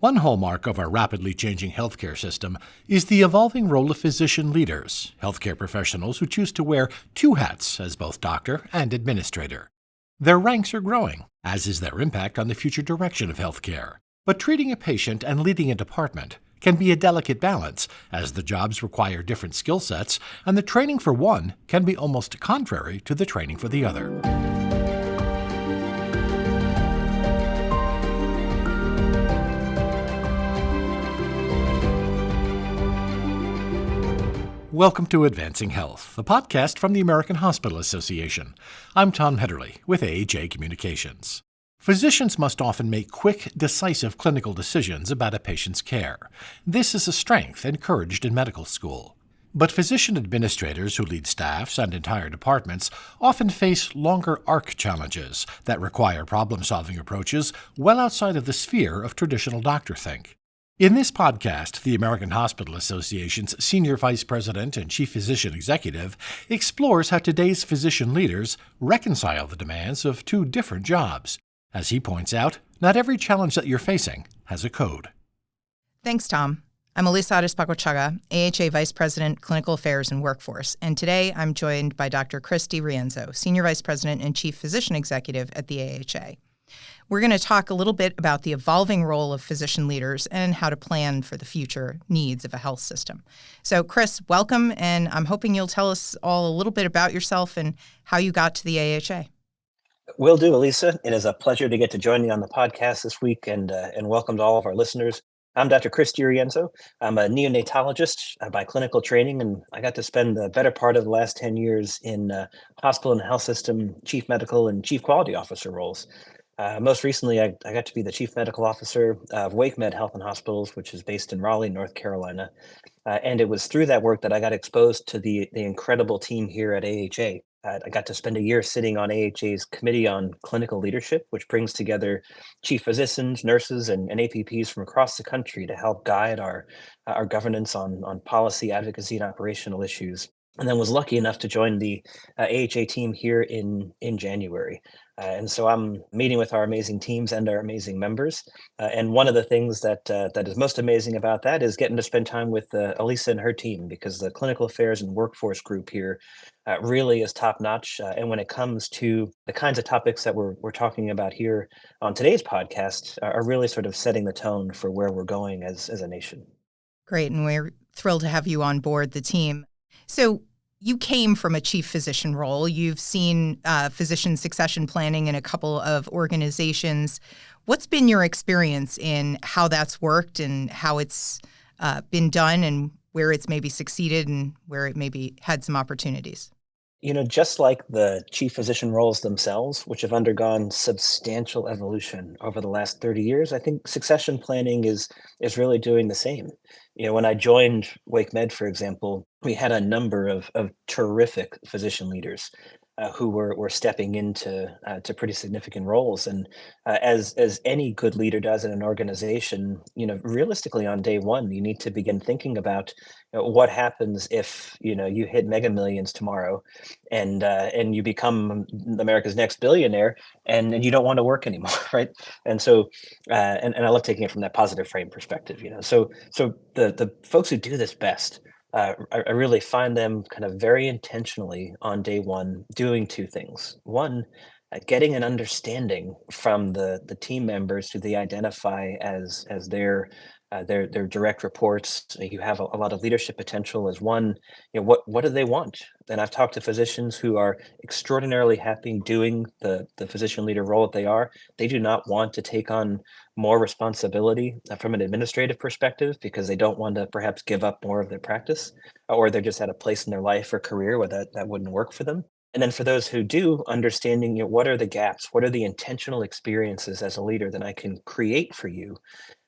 One hallmark of our rapidly changing healthcare system is the evolving role of physician leaders, healthcare professionals who choose to wear two hats as both doctor and administrator. Their ranks are growing, as is their impact on the future direction of healthcare. But treating a patient and leading a department can be a delicate balance, as the jobs require different skill sets, and the training for one can be almost contrary to the training for the other. Welcome to Advancing Health, a podcast from the American Hospital Association. I'm Tom Hedderly with AHA Communications. Physicians must often make quick, decisive clinical decisions about a patient's care. This is a strength encouraged in medical school. But physician administrators who lead staffs and entire departments often face longer arc challenges that require problem-solving approaches well outside of the sphere of traditional doctor think. In this podcast, the American Hospital Association's Senior Vice President and Chief Physician Executive explores how today's physician leaders reconcile the demands of two different jobs. As he points out, not every challenge that you're facing has a code. Thanks, Tom. I'm Elisa Arespacochaga, AHA Vice President, Clinical Affairs and Workforce, and today I'm joined by Dr. Chris DeRienzo, Senior Vice President and Chief Physician Executive at the AHA. We're going to talk a little bit about the evolving role of physician leaders and how to plan for the future needs of a health system. So, Chris, welcome, and I'm hoping you'll tell us all a little bit about yourself and how you got to the AHA. Will do, Elisa. It is a pleasure to get to join you on the podcast this week, and welcome to all of our listeners. I'm Dr. Chris DeRienzo. I'm a neonatologist by clinical training, and I got to spend the better part of the last 10 years in hospital and health system chief medical and chief quality officer roles. Most recently, I got to be the Chief Medical Officer of WakeMed Health and Hospitals, which is based in Raleigh, North Carolina. And it was through that work that I got exposed to the incredible team here at AHA. I got to spend a year sitting on AHA's Committee on Clinical Leadership, which brings together chief physicians, nurses, and APPs from across the country to help guide our governance on policy, advocacy, and operational issues. And then was lucky enough to join the AHA team here in January. And so I'm meeting with our amazing teams and our amazing members. And one of the things that is most amazing about that is getting to spend time with Elisa and her team, because the clinical affairs and workforce group here really is top notch. And when it comes to the kinds of topics that we're talking about here on today's podcast are really sort of setting the tone for where we're going as a nation. Great. And we're thrilled to have you on board the team. So you came from a chief physician role. You've seen physician succession planning in a couple of organizations. What's been your experience in how that's worked and how it's been done and where it's maybe succeeded and where it maybe had some opportunities? You know, just like the chief physician roles themselves, which have undergone substantial evolution over the last 30 years, I think succession planning is really doing the same. You know, when I joined WakeMed, for example, we had a number of terrific physician leaders who were stepping into to pretty significant roles. And as any good leader does in an organization, you know, realistically on day one, you need to begin thinking about what happens if, you know, you hit mega millions tomorrow and you become America's next billionaire and you don't want to work anymore, right? And so, and I love taking it from that positive frame perspective, you know. So the folks who do this best, I really find them kind of very intentionally on day one doing two things. One, getting an understanding from the team members who they identify as their direct reports. You have a lot of leadership potential as one. You know, what do they want? And I've talked to physicians who are extraordinarily happy doing the physician leader role that they are. They do not want to take on more responsibility from an administrative perspective because they don't want to perhaps give up more of their practice, or they're just at a place in their life or career where that wouldn't work for them. And then for those who do, understanding, you know, what are the gaps? What are the intentional experiences as a leader that I can create for you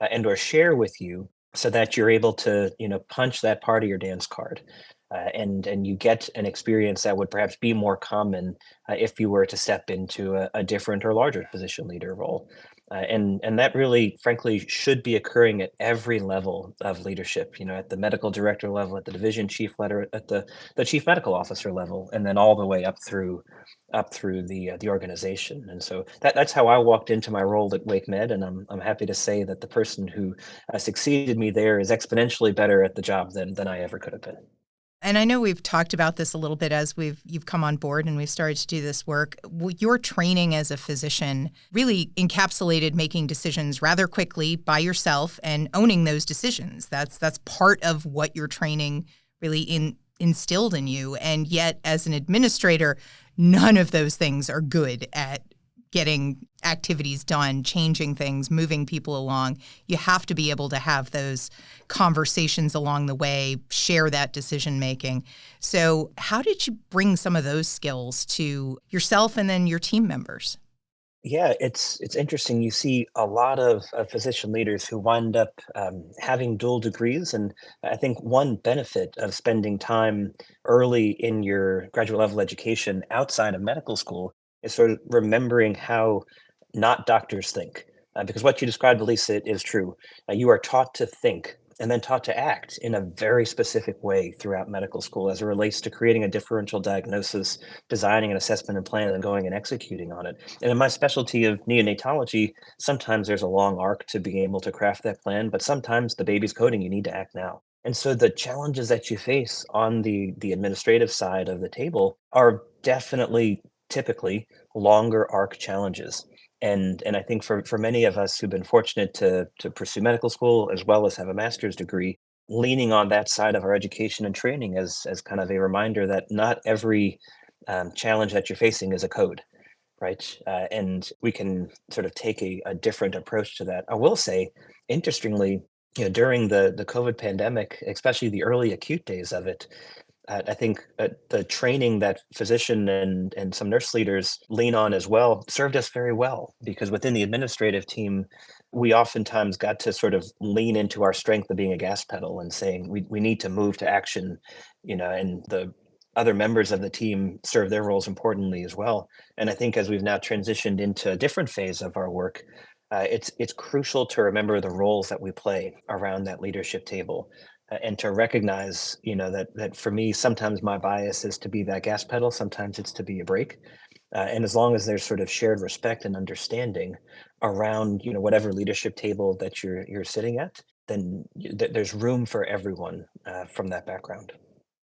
and or share with you so that you're able to, you know, punch that part of your dance card. And you get an experience that would perhaps be more common if you were to step into a different or larger physician leader role. And that really, frankly, should be occurring at every level of leadership. At the medical director level, at the division chief letter, at the chief medical officer level, and then all the way up through the organization. And so that's how I walked into my role at Wake Med, and I'm happy to say that the person who succeeded me there is exponentially better at the job than I ever could have been. And I know we've talked about this a little bit as you've come on board and we've started to do this work. Your training as a physician really encapsulated making decisions rather quickly by yourself and owning those decisions. That's part of what your training really instilled in you. And yet, as an administrator, none of those things are good at getting activities done, changing things, moving people along. You have to be able to have those conversations along the way, share that decision making. So how did you bring some of those skills to yourself and then your team members? Yeah, it's interesting. You see a lot of physician leaders who wind up having dual degrees, and I think one benefit of spending time early in your graduate level education outside of medical school is sort of remembering how not doctors think, because what you described, Elisa, is true. You are taught to think and then taught to act in a very specific way throughout medical school as it relates to creating a differential diagnosis, designing an assessment and plan, and going and executing on it. And in my specialty of neonatology, sometimes there's a long arc to being able to craft that plan, but sometimes the baby's coding, you need to act now. And so the challenges that you face on the administrative side of the table are definitely typically longer arc challenges. And I think for many of us who've been fortunate to pursue medical school as well as have a master's degree, leaning on that side of our education and training as kind of a reminder that not every challenge that you're facing is a code, right? And we can sort of take a different approach to that. I will say, interestingly, during the COVID pandemic, especially the early acute days of it, I think the training that physician and some nurse leaders lean on as well served us very well, because within the administrative team, we oftentimes got to sort of lean into our strength of being a gas pedal and saying we need to move to action, and the other members of the team serve their roles importantly as well. And I think as we've now transitioned into a different phase of our work, it's crucial to remember the roles that we play around that leadership table, and to recognize, that for me, sometimes my bias is to be that gas pedal, sometimes it's to be a brake. And as long as there's sort of shared respect and understanding around, whatever leadership table that you're sitting at, then there's room for everyone from that background.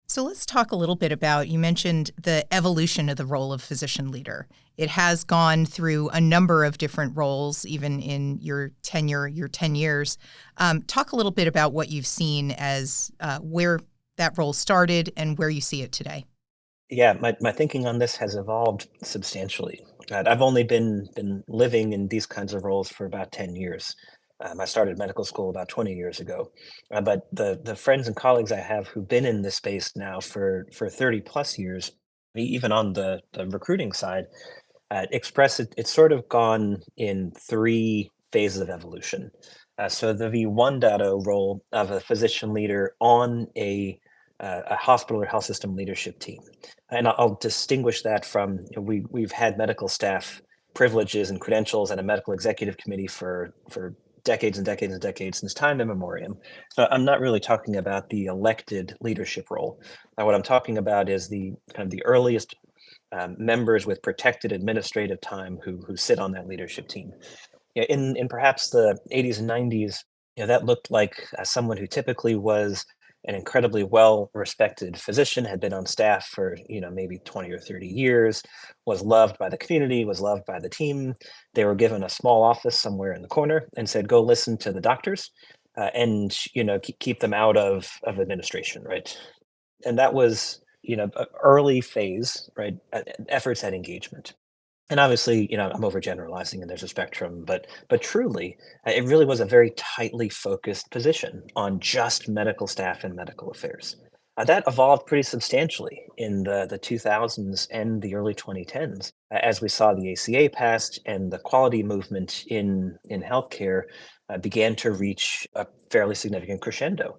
So let's talk a little bit about, you mentioned the evolution of the role of physician leader. It has gone through a number of different roles, even in your tenure, your 10 years. Talk a little bit about what you've seen as where that role started and where you see it today. Yeah, my thinking on this has evolved substantially. I've only been living in these kinds of roles for about 10 years. I started medical school about 20 years ago, but the friends and colleagues I have who've been in this space now for 30 plus years, even on the recruiting side, express it's sort of gone in three phases of evolution. So the V1.0 role of a physician leader on a hospital or health system leadership team. And I'll distinguish that from, we've had medical staff privileges and credentials and a medical executive committee for decades and decades and decades, since time immemorial. So I'm not really talking about the elected leadership role. What I'm talking about is the kind of the earliest members with protected administrative time who sit on that leadership team. In perhaps the 80s and 90s, that looked like someone who typically was an incredibly well respected physician, had been on staff for maybe 20 or 30 years, was loved by the community, was loved by the team. They were given a small office somewhere in the corner and said, go listen to the doctors, and keep them out of administration, right? And that was early phase, right? Efforts at engagement. And obviously, I'm overgeneralizing and there's a spectrum, but truly, it really was a very tightly focused position on just medical staff and medical affairs. That evolved pretty substantially in the 2000s and the early 2010s as we saw the ACA passed and the quality movement in healthcare began to reach a fairly significant crescendo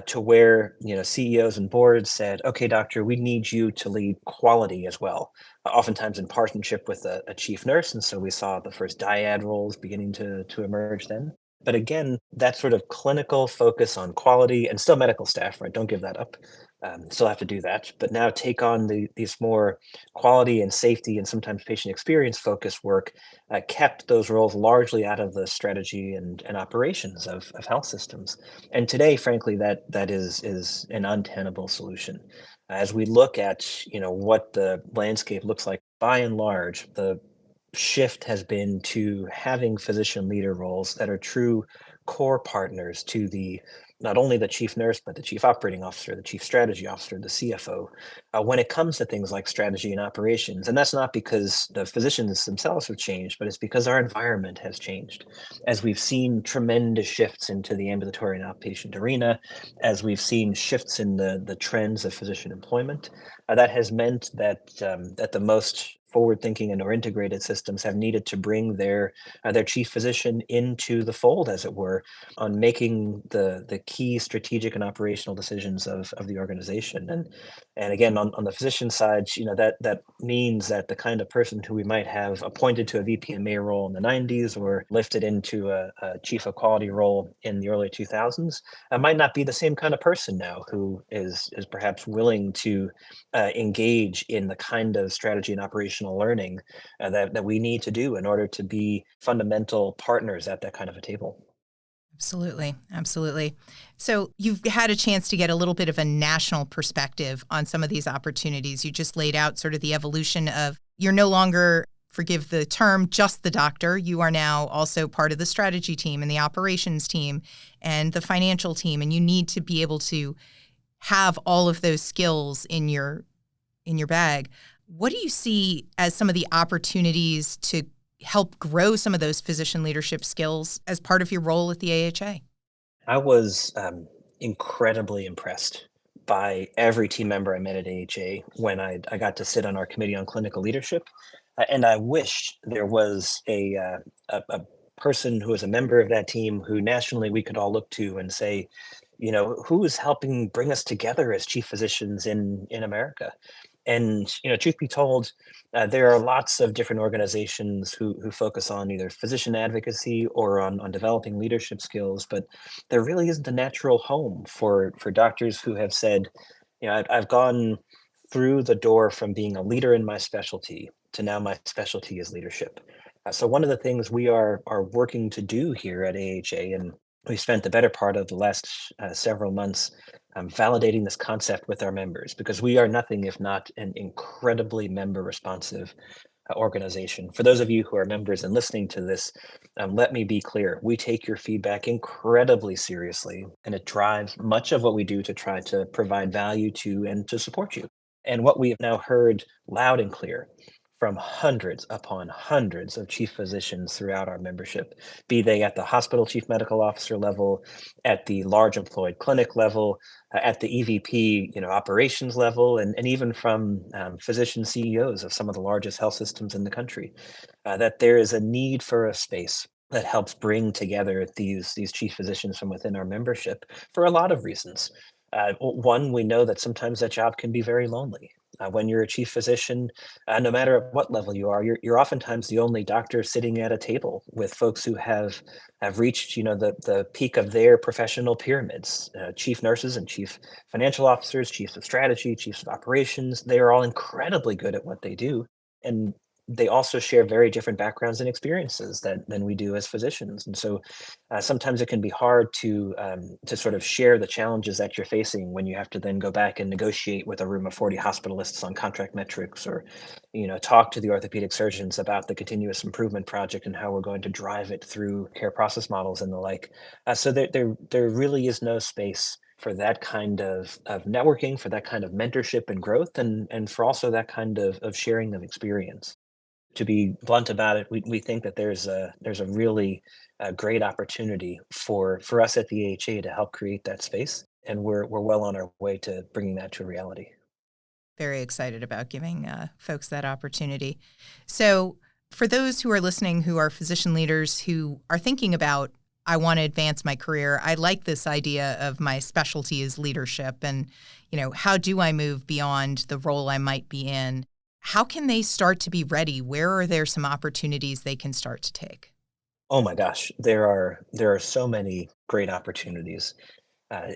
to where CEOs and boards said, "Okay, doctor, we need you to lead quality as well." Oftentimes in partnership with a chief nurse, and so we saw the first dyad roles beginning to emerge then. But again, that sort of clinical focus on quality and still medical staff, right? Don't give that up. Still have to do that, but now take on these more quality and safety and sometimes patient experience focused work, kept those roles largely out of the strategy and operations of health systems. And today, frankly, that is an untenable solution. As we look at what the landscape looks like, by and large, the shift has been to having physician leader roles that are true core partners to the not only the chief nurse but the chief operating officer, the chief strategy officer, the CFO, when it comes to things like strategy and operations. And that's not because the physicians themselves have changed, but it's because our environment has changed. As we've seen tremendous shifts into the ambulatory and outpatient arena, as we've seen shifts in the trends of physician employment, that has meant that the most forward-thinking and or integrated systems have needed to bring their chief physician into the fold, as it were, on making the key strategic and operational decisions of the organization. And again, on the physician side, that means that the kind of person who we might have appointed to a VP&A role in the 90s or lifted into a chief of quality role in the early 2000s might not be the same kind of person now who is perhaps willing to engage in the kind of strategy and operational learning that we need to do in order to be fundamental partners at that kind of a table. Absolutely. Absolutely. So you've had a chance to get a little bit of a national perspective on some of these opportunities. You just laid out sort of the evolution of you're no longer, forgive the term, just the doctor. You are now also part of the strategy team and the operations team and the financial team. And you need to be able to have all of those skills in your bag. What do you see as some of the opportunities to help grow some of those physician leadership skills as part of your role at the AHA? I was incredibly impressed by every team member I met at AHA when I got to sit on our committee on clinical leadership. And I wish there was a person who is a member of that team who nationally we could all look to and say, who is helping bring us together as chief physicians in America? And truth be told, there are lots of different organizations who focus on either physician advocacy or on developing leadership skills, but there really isn't a natural home for doctors who have said, I've gone through the door from being a leader in my specialty to now my specialty is leadership. So one of the things we are working to do here at AHA, and we spent the better part of the last several months validating this concept with our members because we are nothing if not an incredibly member responsive organization. For those of you who are members and listening to this, let me be clear. We take your feedback incredibly seriously, and it drives much of what we do to try to provide value to and to support you. And what we have now heard loud and clear from hundreds upon hundreds of chief physicians throughout our membership, be they at the hospital chief medical officer level, at the large employed clinic level, at the EVP, operations level, and even from physician CEOs of some of the largest health systems in the country, that there is a need for a space that helps bring together these chief physicians from within our membership for a lot of reasons. One, we know that sometimes that job can be very lonely. When you're a chief physician, no matter at what level you are, you're oftentimes the only doctor sitting at a table with folks who have reached the peak of their professional pyramids. Chief nurses and chief financial officers, chiefs of strategy, chiefs of operations, they are all incredibly good at what they do, and they also share very different backgrounds and experiences than we do as physicians. And so sometimes it can be hard to sort of share the challenges that you're facing when you have to then go back and negotiate with a room of 40 hospitalists on contract metrics, or talk to the orthopedic surgeons about the continuous improvement project and how we're going to drive it through care process models and the like. So there really is no space for that kind of networking, for that kind of mentorship and growth, and for also that kind of sharing of experience. To be blunt about it, we think that there's a really great opportunity for us at the AHA to help create that space. and we're well on our way to bringing that to reality. Very excited about giving folks that opportunity. So for those who are listening who are physician leaders who are thinking about, I want to advance my career, I like this idea of my specialty is leadership, and how do I move beyond the role I might be in? How can they start to be ready? Where are there some opportunities they can start to take? Oh my gosh, there are so many great opportunities.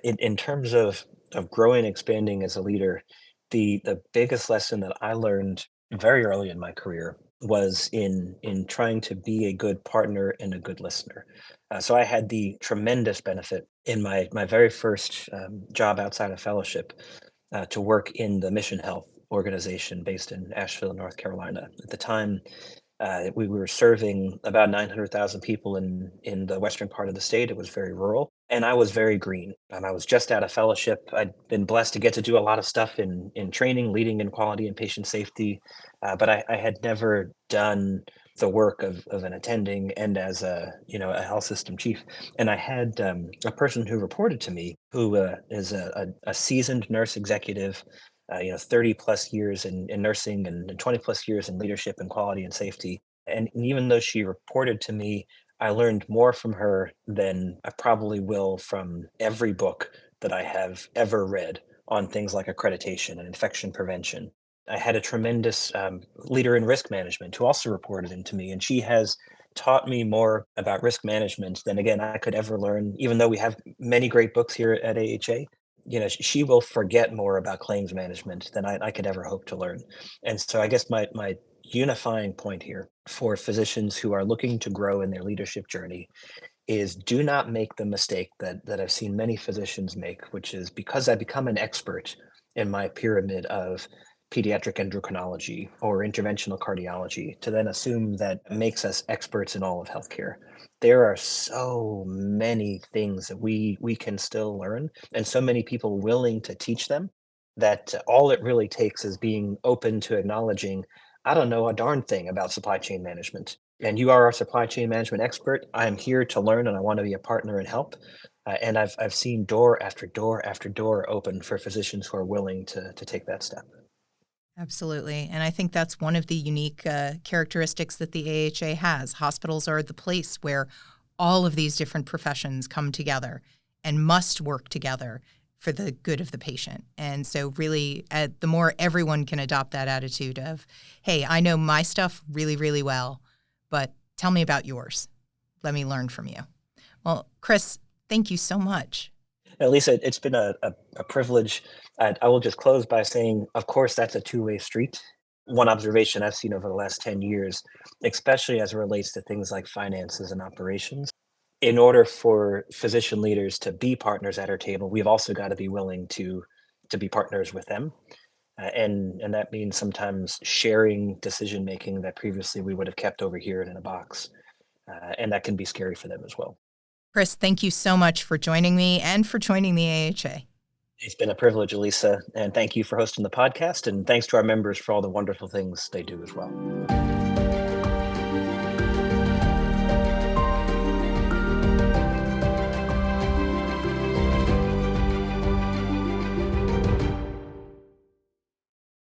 In terms of growing, expanding as a leader, the biggest lesson that I learned very early in my career was in trying to be a good partner and a good listener. So I had the tremendous benefit in my very first job outside of fellowship to work in the Mission Health organization based in Asheville, North Carolina. At the time, we were serving about 900,000 people in the western part of the state. It was very rural, and I was very green. I was just out of fellowship. I'd been blessed to get to do a lot of stuff in training, leading in quality and patient safety, but I had never done the work of an attending and as a health system chief. And I had a person who reported to me who is a seasoned nurse executive, 30 plus years in nursing and 20 plus years in leadership and quality and safety. And even though she reported to me, I learned more from her than I probably will from every book that I have ever read on things like accreditation and infection prevention. I had a tremendous leader in risk management who also reported into me, and she has taught me more about risk management than again I could ever learn. Even though we have many great books here at AHA, she will forget more about claims management than I could ever hope to learn. And so I guess my unifying point here for physicians who are looking to grow in their leadership journey is do not make the mistake that I've seen many physicians make, which is because I become an expert in my pyramid of pediatric endocrinology or interventional cardiology to then assume that makes us experts in all of healthcare. There are so many things that we can still learn and so many people willing to teach them that all it really takes is being open to acknowledging I don't know a darn thing about supply chain management. And you are our supply chain management expert. I am here to learn and I want to be a partner and help. And I've seen door after door after door open for physicians who are willing to take that step. Absolutely. And I think that's one of the unique characteristics that the AHA has. Hospitals are the place where all of these different professions come together and must work together for the good of the patient. And so really, the more everyone can adopt that attitude of, hey, I know my stuff really, really well, but tell me about yours. Let me learn from you. Well, Chris, thank you so much. Now, Lisa, it's been a privilege. I will just close by saying, of course, that's a two-way street. One observation I've seen over the last 10 years, especially as it relates to things like finances and operations, in order for physician leaders to be partners at our table, we've also got to be willing to be partners with them. And that means sometimes sharing decision making that previously we would have kept over here in a box. And that can be scary for them as well. Chris, thank you so much for joining me and for joining the AHA. It's been a privilege, Elisa, and thank you for hosting the podcast. And thanks to our members for all the wonderful things they do as well.